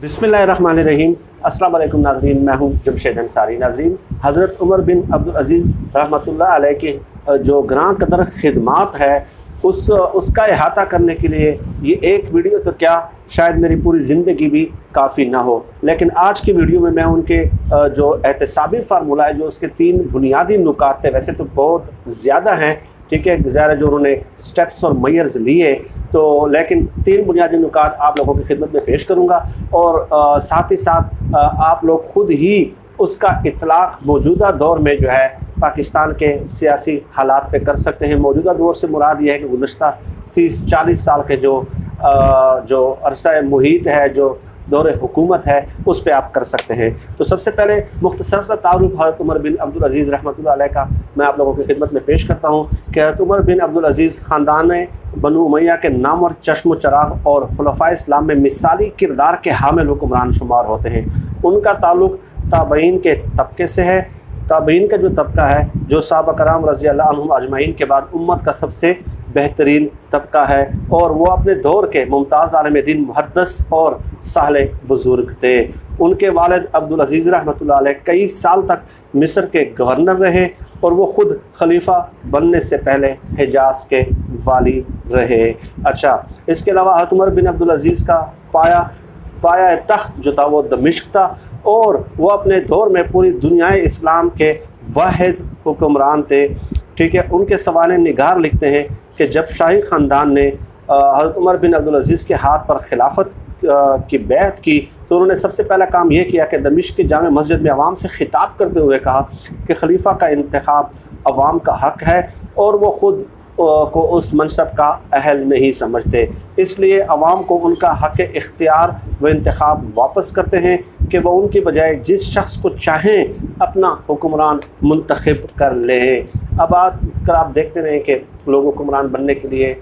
बिस्मिल्लाहिर्रहमानिर्रहीम। अस्सलाम वालेकुम नाज़रीन, मैं हूं जमशेद अंसारी। नाज़रीन, हज़रत उमर बिन अब्दुल अज़ीज़ रहमतुल्लाह अलैह की जो ग्रां कदर खिदमात है उसका अहाता करने के लिए ये एक वीडियो तो क्या शायद मेरी पूरी ज़िंदगी भी काफ़ी ना हो। लेकिन आज की वीडियो में मैं उनके जो एहतसाबी फार्मूला है, जो उसके 3 बुनियादी नुकात थे, वैसे तो बहुत ज़्यादा हैं, ठीक है, ज़ाहिर है जो उन्होंने स्टेप्स और मेयर्स लिए, तो लेकिन 3 बुनियादी नुकात आप लोगों की खिदमत में पेश करूँगा और साथ ही साथ आप लोग ख़ुद ही उसका इतलाक़ मौजूदा दौर में जो है पाकिस्तान के सियासी हालात पे कर सकते हैं। मौजूदा दौर से मुराद ये है कि गुज़श्ता 30-40 साल के जो अरसा मुहीत है, जो दौर हुकूमत है, उस पर आप कर सकते हैं। तो सबसे पहले मुख्तसर सा तारुफ हज़रत उमर बिन अब्दुल अज़ीज़ रहमतुल्लाह अलैह का मैं आप लोगों की खिदमत में पेश करता हूँ कि हज़रत उमर बिन अब्दुल अज़ीज़ ख़ानदान बनु उमैया के नामवर चश्म चराग़ और खुलफ़ाए इस्लाम में मिसाली किरदार के हामिल हुक्मरान शुमार होते हैं। उनका ताल्लुक़ ताबईन के तबके से है। ताबईन का जो तबका है, जो सहाबा कराम रज़ी अल्लाह अन्हुम अजमाइन के बाद उम्मत का सबसे बेहतरीन तबका है, और वो अपने दौर के मुमताज़ आलिम दीन मुहद्दिस और साले बुज़ुर्ग थे। उनके वालिद अब्दुल अज़ीज़ रहमतुल्लाह अलैह कई साल तक मिस्र के गवर्नर रहे और वो ख़ुद खलीफा बनने से पहले हिजाज़ के वाली रहे। अच्छा, इसके अलावा हज़रत उमर बिन अब्दुल अज़ीज़ का पाया तख्त जो था वो दमिश्क था, और वो अपने दौर में पूरी दुनिया इस्लाम के वाहिद हुक्मरान थे। ठीक है, उनके सवाने निगार लिखते हैं कि जब शाही ख़ानदान ने हज़रत उमर बिन अब्दुल अज़ीज़ के हाथ पर खिलाफत की बैत की, तो उन्होंने सबसे पहला काम यह किया कि दमिश्क की जामे मस्जिद में अवाम से ख़िताब करते हुए कहा कि खलीफा का इंतखाब अवाम का हक़ है और वो ख़ुद को उस मनसब का अहल नहीं समझते, इसलिए अवाम को उनका हक़ इख्तियार व इंतखाब वापस करते हैं कि वह उनकी बजाय जिस शख्स को चाहें अपना हुक्मरान मुंतखब कर लें। अब आप देखते रहें कि लोग हुक्मरान बनने के लिए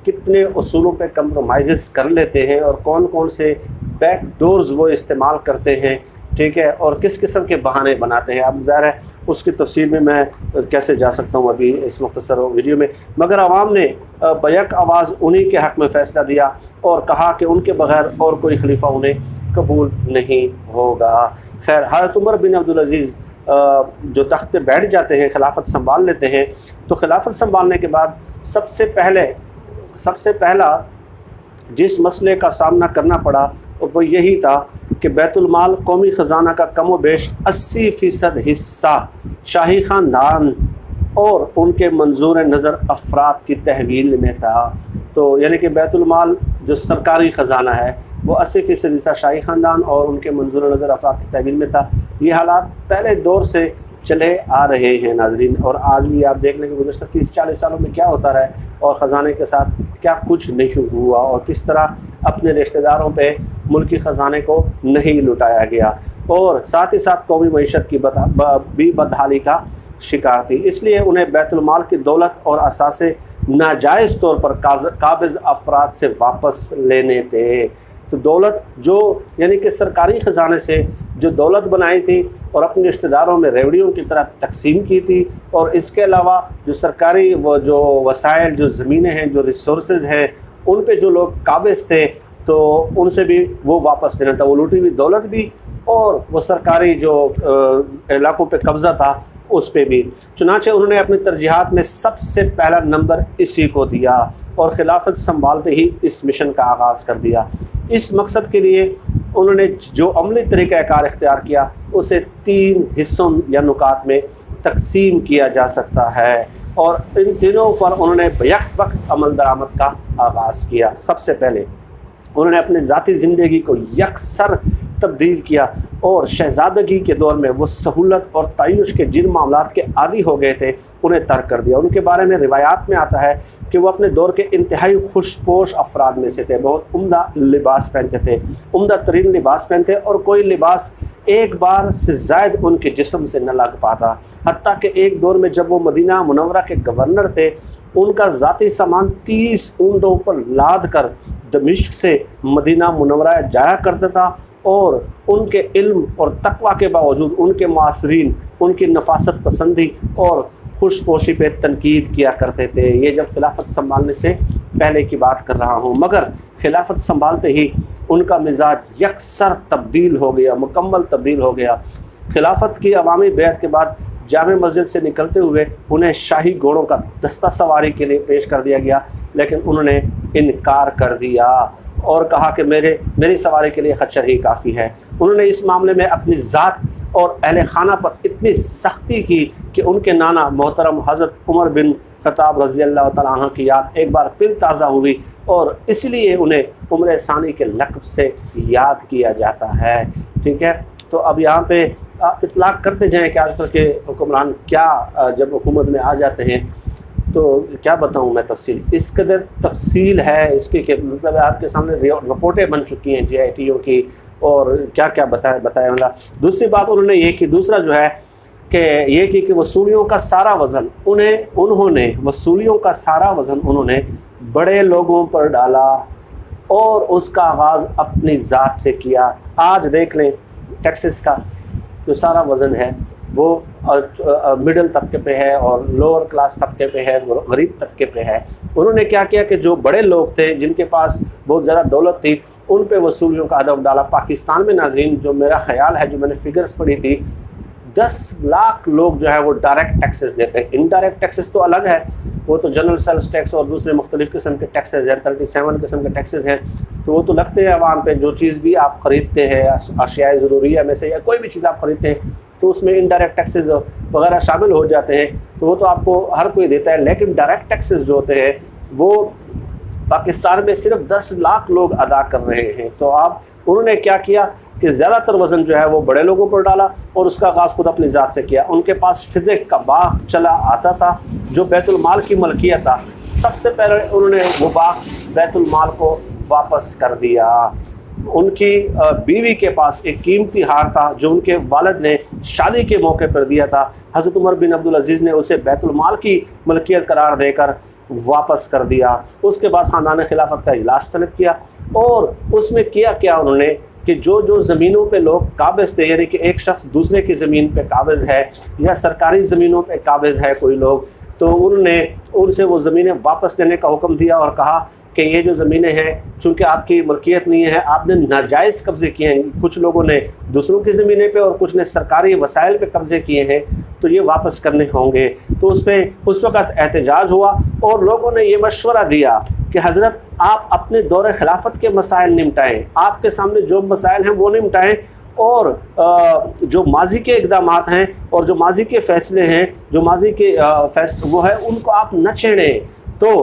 कितने उसूलों पे कंप्रोमाइज़ कर लेते हैं और कौन कौन से बैक डोर्स वो इस्तेमाल करते हैं, ठीक है, और किस किस्म के बहाने बनाते हैं। अब ज़ाहिर है उसकी तफसील में मैं कैसे जा सकता हूँ अभी इस मुख्तसर वीडियो में, मगर आवाम ने बैक आवाज़ उन्हीं के हक़ में फ़ैसला दिया और कहा कि उनके बग़ैर और कोई खलीफा उन्हें कबूल नहीं होगा। खैर, हज़रत उमर बिन अब्दुल अज़ीज़ जो तख्त पे बैठ जाते हैं, खिलाफत संभाल लेते हैं, तो खिलाफत संभालने के बाद सबसे पहला जिस मसले का सामना करना पड़ा वो यही था कि बैतुल माल कौमी ख़जाना का कम व बेश 80% हिस्सा शाही ख़ानदान और उनके मंजूर नज़र अफराद की तहवील में था। तो यानी कि बैतुल माल जो सरकारी ख़जाना है वो 80% हिस्सा शाही ख़ानदान और उनके मंजूर नज़र अफराद की तहवील में था। ये हालात पहले दौर से चले आ रहे हैं नाज़रीन, और आज भी आप देख लें कि गुज़श्ता 30-40 सालों में क्या होता रहा है और ख़जाने के साथ क्या कुछ नहीं हुआ और किस तरह अपने रिश्तेदारों पे मुल्की ख़जाने को नहीं लुटाया गया, और साथ ही साथ कौमी मईशत की भी बदहाली का शिकार थी। इसलिए उन्हें बैतुल माल की दौलत और असासे नाजायज़ तौर पर काबिज़ अफराद से वापस लेने थे। तो दौलत जो यानी कि सरकारी ख़जाने से जो दौलत बनाई थी और अपने रिश्तेदारों में रेवड़ियों की तरह तकसीम की थी, और इसके अलावा जो सरकारी वो जो वसाइल, जो ज़मीनें हैं, जो रिसोर्सेज हैं, उन पे जो लोग काबिज़ थे तो उनसे भी वो वापस लेना था, वो लूटी हुई दौलत भी और वो सरकारी जो इलाकों पे कब्ज़ा था उस पे भी। चुनांचे उन्होंने अपनी तरजीहात में सबसे पहला नंबर इसी को दिया और खिलाफत संभालते ही इस मिशन का आगाज़ कर दिया। इस मकसद के लिए उन्होंने जो अमली तरीक़ाकार इख्तियार किया उसे 3 हिस्सों या नुकात में तकसीम किया जा सकता है, और इन तीनों पर उन्होंने बैक वक्त अमल दरामद का आगाज़ किया। सबसे पहले उन्होंने अपनी ज़ाती ज़िंदगी को यकसर तब्दील किया और शहज़ादगी के दौर में वो सहूलत और तायुश के जिन मामलात के आदी हो गए थे उन्हें तर्क कर दिया। उनके बारे में रिवायात में आता है कि वो अपने दौर के इंतहाई खुशपोश अफराद में से थे, बहुत उम्दा लिबास पहनते थे, उम्दा तरीन लिबास पहनते, और कोई लिबास एक बार से ज़ायद उनके जिस्म से न लग पाता। हत्ता कि एक दौर में जब वो मदीना मुनव्वरा के गवर्नर थे, उनका ज़ाती सामान 30 ऊँटों पर लाद कर दमिश्क से मदीना मुनव्वरा जाया करता था, और उनके इल्म और तकवा के बावजूद उनके मुआसरीन उनकी नफासत पसंदी और खुशपोशी पे तनकीद किया करते थे। ये जब खिलाफत संभालने से पहले की बात कर रहा हूँ, मगर खिलाफत संभालते ही उनका मिजाज यकसर तब्दील हो गया, मुकम्मल तब्दील हो गया। खिलाफत की अवामी बैत के बाद जामे मस्जिद से निकलते हुए उन्हें शाही घोड़ों का दस्ता सवारी के लिए पेश कर दिया गया, लेकिन उन्होंने इनकार कर दिया और कहा कि मेरी सवारी के लिए खच्चर ही काफ़ी है। उन्होंने इस मामले में अपनी ज़ात और अहले खाना पर इतनी सख्ती की कि उनके नाना मोहतरम हज़रत उमर बिन ख़त्ताब रज़ी अल्लाह तआला अन्हु की याद एक बार फिर ताज़ा हुई और इसलिए उन्हें उम्र सानी के लक़ब से याद किया जाता है। ठीक है, तो अब यहाँ पे इतलाक़ करते जाएँ कि आजकल के हुक्मरान क्या जब हुकूमत में आ जाते हैं तो क्या बताऊँ मैं तफसील, इस कदर तफसील है इसकी कि मतलब आपके सामने रिपोर्टें बन चुकी हैं JITO की और क्या क्या बताया मतलब। दूसरी बात उन्होंने ये की, दूसरा जो है कि ये कि वसूलियों का सारा वज़न उन्होंने वसूलियों का सारा वज़न उन्होंने बड़े लोगों पर डाला और उसका आगाज़ अपनी ज़ात से किया। आज देख लें टैक्सेस का जो सारा वज़न है वो मिडिल तबके पे है और लोअर क्लास तबके पे है, गरीब तबके पे है। उन्होंने क्या किया कि जो बड़े लोग थे जिनके पास बहुत ज़्यादा दौलत थी उन पे वसूलियों का हदफ डाला। पाकिस्तान में नाज़रीन जो मेरा ख्याल है, जो मैंने फिगर्स पढ़ी थी, 10 लाख लोग जो है वो डायरेक्ट टैक्सेस देते हैं। इनडायरेक्ट टैक्सेस तो अलग है, वो तो जनरल सेल्स टैक्स और दूसरे मुख्तलिफ़ किस्म के टैक्सेस हैं, 37 किस्म के टैक्सेस हैं, तो वो तो लगते हैं आवाम पे। जो चीज़ भी आप ख़रीदते हैं अशियाए ज़रूरिया में से या कोई भी चीज़ आप ख़रीदते हैं तो उसमें इनडायरेक्ट टैक्सेस वगैरह शामिल हो जाते हैं, तो वो तो आपको हर कोई देता है। लेकिन डायरेक्ट टैक्सेस जो होते हैं वो पाकिस्तान में सिर्फ 10 लाख लोग अदा कर रहे हैं। तो आप उन्होंने क्या किया कि ज़्यादातर वज़न जो है वो बड़े लोगों पर डाला और उसका आगाज़ खुद अपनी ज़ात से किया। उनके पास फिदे का बाग चला आता था जो बैतुल माल की मलकियत था। सबसे पहले उन्होंने वो बाग बैतुल माल को वापस कर दिया। उनकी बीवी के पास एक कीमती हार था जो उनके वालिद ने शादी के मौके पर दिया था। हज़रत उमर बिन अब्दुल अज़ीज़ ने उसे बैतुल माल की मलकियत करार देकर वापस कर दिया। उसके बाद ख़ानदान खिलाफत का इजलास तलब किया और उसमें किया क्या उन्होंने कि जो ज़मीनों पे लोग काबिज़ थे, यानी कि एक शख्स दूसरे की ज़मीन पे काबिज़ है या सरकारी ज़मीनों पे काबिज़ है कोई लोग, तो उन्होंने उनसे वो ज़मीनें वापस लेने का हुक्म दिया और कहा कि ये जो ज़मीनें हैं चूँकि आपकी मलकियत नहीं है, आपने नाजायज़ कब्ज़े किए हैं। कुछ लोगों ने दूसरों की ज़मीनें पे और कुछ ने सरकारी वसाइल पे कब्ज़े किए हैं, तो ये वापस करने होंगे। तो उस वक़्त एहतजाज हुआ और लोगों ने ये मशवरा दिया कि हज़रत आप अपने दौरे खिलाफत के मसाइल निपटाएँ, आपके सामने जो मसाइल हैं वो निपटाएँ और जो माजी के इक़दामात हैं और जो माजी के फ़ैसले हैं, जो माजी के वो है उनको आप न छेड़ें। तो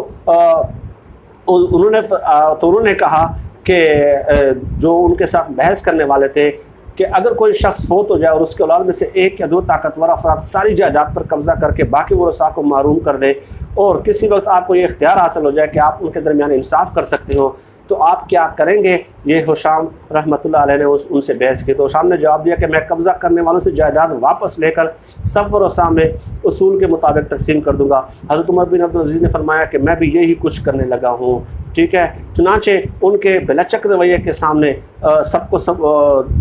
उन्होंने कहा कि जो उनके साथ बहस करने वाले थे कि अगर कोई शख्स फौत हो जाए और उसके औलाद में से 1 या 2 ताकतवर अफराद सारी जायदाद पर कब्ज़ा करके बाकी वरसा को महरूम कर दे और किसी वक्त आपको ये इख्तियार हासिल हो जाए कि आप उनके दरमियान इंसाफ कर सकते हो, तो आप क्या करेंगे? ये हुशाम रहमतुल्लाह अलैह ने उनसे बहस की। तो हुशाम ने जवाब दिया कि मैं कब्ज़ा करने वालों से जायदाद वापस लेकर सब वरसा में उसूल के मुताबिक तकसीम कर दूँगा। हज़रत उमर बिन अब्दुल अज़ीज़ ने फरमाया कि मैं भी यही कुछ करने लगा हूँ। ठीक है, चुनांचे उनके बेलचक रवैये के सामने सबको सब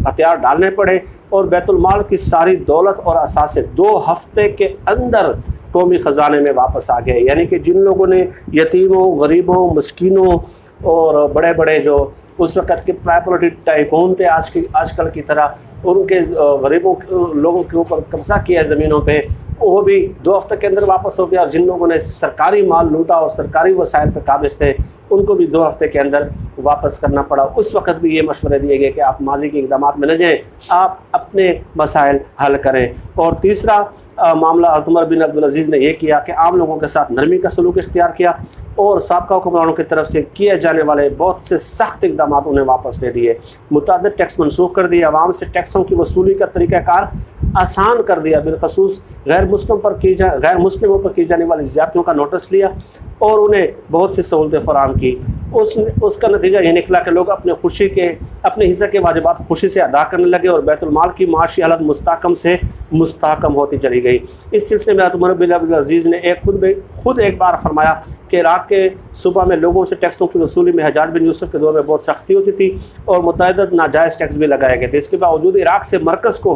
हथियार डालने पड़े और बैतुल माल की सारी दौलत और असासे 2 हफ्ते के अंदर कौमी ख़जाने में वापस आ गए। यानी कि जिन लोगों ने यतीमों, गरीबों, मस्कीनों और बड़े बड़े जो उस वक़्त के प्राइपरिटी टाइकून थे आजकल की तरह, उनके गरीबों लोगों के ऊपर कब्ज़ा किया ज़मीनों पे, वो भी 2 हफ्ते के अंदर वापस हो गया। और जिन लोगों ने सरकारी माल लूटा और सरकारी वसाइल पर काबिज़ थे उनको भी 2 हफ्ते के अंदर वापस करना पड़ा। उस वक़्त भी ये मशवरे दिए गए कि आप माजी के इक़दामात में न जाएँ, आप अपने मसाइल हल करें। और तीसरा मामला उमर बिन अब्दुल अज़ीज़ ने यह किया कि आम लोगों के साथ नरमी का सलूक इख्तियार किया और साबका हुक्मरानों की तरफ से किए जाने वाले बहुत से सख्त इक़दामात उन्हें वापस ले दिए। मुतअद्दिद टैक्स मनसूख कर दिए, आवाम से टैक्सों की वसूली का तरीक़ाकार आसान कर दिया, बिलखसूस गैर मुस्लिमों पर की जाने वाली ज़्यादतियों का नोटिस लिया और उन्हें बहुत सी सहूलतें फ़राहम की। उसका नतीजा ये निकला कि लोग अपने अपने हिस्से के वाजिबात खुशी से अदा करने लगे और बैतुल माल की माशी हालत मुस्तहकम से मुस्तहकम होती चली गई। इस सिलसिले में उमर बिन अब्दुल अजीज़ ने खुद एक बार फरमाया कि इराक़ के सूबा में लोगों से टैक्सों की वसूली में हज्जाज बिन यूसुफ के दौर में बहुत सख्ती होती थी और मुतअद्दिद नाजायज़ टैक्स भी लगाए गए थे। इसके बावजूद इराक़ से मरकज़ को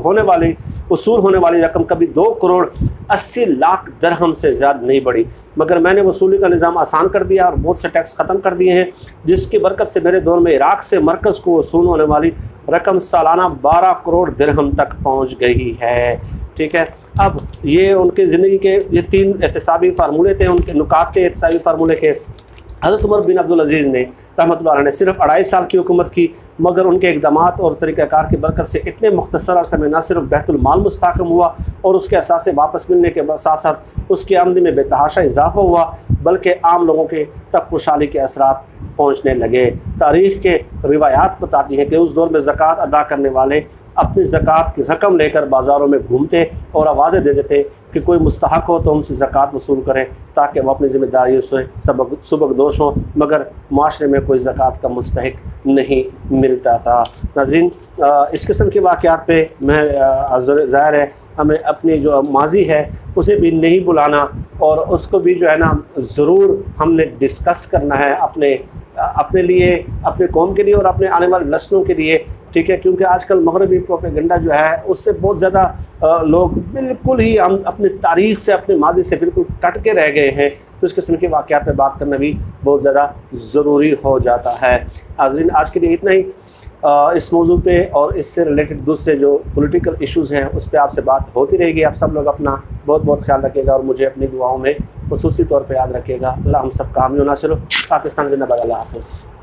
वसूल होने वाली रकम कभी 2 करोड़ 80 लाख दरहम से ज़्यादा नहीं बढ़ी, मगर मैंने वसूली का निज़ाम आसान कर दिया और बहुत से टैक्स ख़त्म कर दिए हैं, जिसकी बरकत से मेरे दौर में इराक़ से मरकज़ को वसूल होने वाली रकम सालाना 12 करोड़ दिरहम तक पहुँच गई है। ठीक है, अब ये उनके ज़िंदगी के ये 3 एहतसाबी फार्मूले थे, उनके नुकात थे एहतसाबी फार्मूले के। हज़रत उमर बिन अब्दुल अजीज़ ने रहमतुल्लाह अलैह ने सिर्फ 2.5 साल की हुकूमत की, मगर उनके इक़दामात और तरीक़ाकार की बरकत से इतने मुख्तसर अरसे में न सिर्फ बैतुल माल मुस्तहकम हुआ और उसके असासे वापस मिलने के साथ साथ उसकी आमदनी में बेतहाशा इजाफ़ा हुआ, बल्कि आम लोगों के तक खुशहाली के असरात पहुँचने लगे। तारीख़ के रिवायात बताती हैं कि उस दौर में ज़कात अदा करने वाले अपनी ज़कात की रकम लेकर बाज़ारों में घूमते और आवाज़ें दे देते कि कोई मुस्तहक हो तो हमसे ज़कात वसूल करें, ताकि वह अपनी ज़िम्मेदारियों से सबकदोश हों, मगर माशरे में कोई ज़कात का मुस्तहिक नहीं मिलता था। नाज़रीन, इस किस्म के वाक़यात पे मैं ज़ाहिर है हमें अपनी जो माजी है उसे भी नहीं भुलाना और उसको भी जो है ना ज़रूर हमने डिस्कस करना है अपने लिए, अपने कौम के लिए और अपने आने वाले नस्लों के लिए। ठीक है, क्योंकि आजकल मगरबी प्रोपेगेंडा जो है उससे बहुत ज़्यादा लोग बिल्कुल ही हम अपनी तारीख़ से अपने माजी से बिल्कुल कट के रह गए हैं, तो इस किस्म के वाक़यात पे बात करना भी बहुत ज़्यादा ज़रूरी हो जाता है। नाज़रीन, आज के लिए इतना ही। इस मौजू पे और इससे रिलेटेड दूसरे जो पॉलिटिकल इश्यूज़ हैं उस पर आपसे बात होती रहेगी। आप सब लोग अपना बहुत बहुत ख्याल रखिएगा और मुझे अपनी दुआओं में ख़ुसूसी तौर पर याद रखिएगा। अल्लाह हम सब का हामी नासिर। पाकिस्तान जिंदाबाद। अल्लाह हाफ़िज़।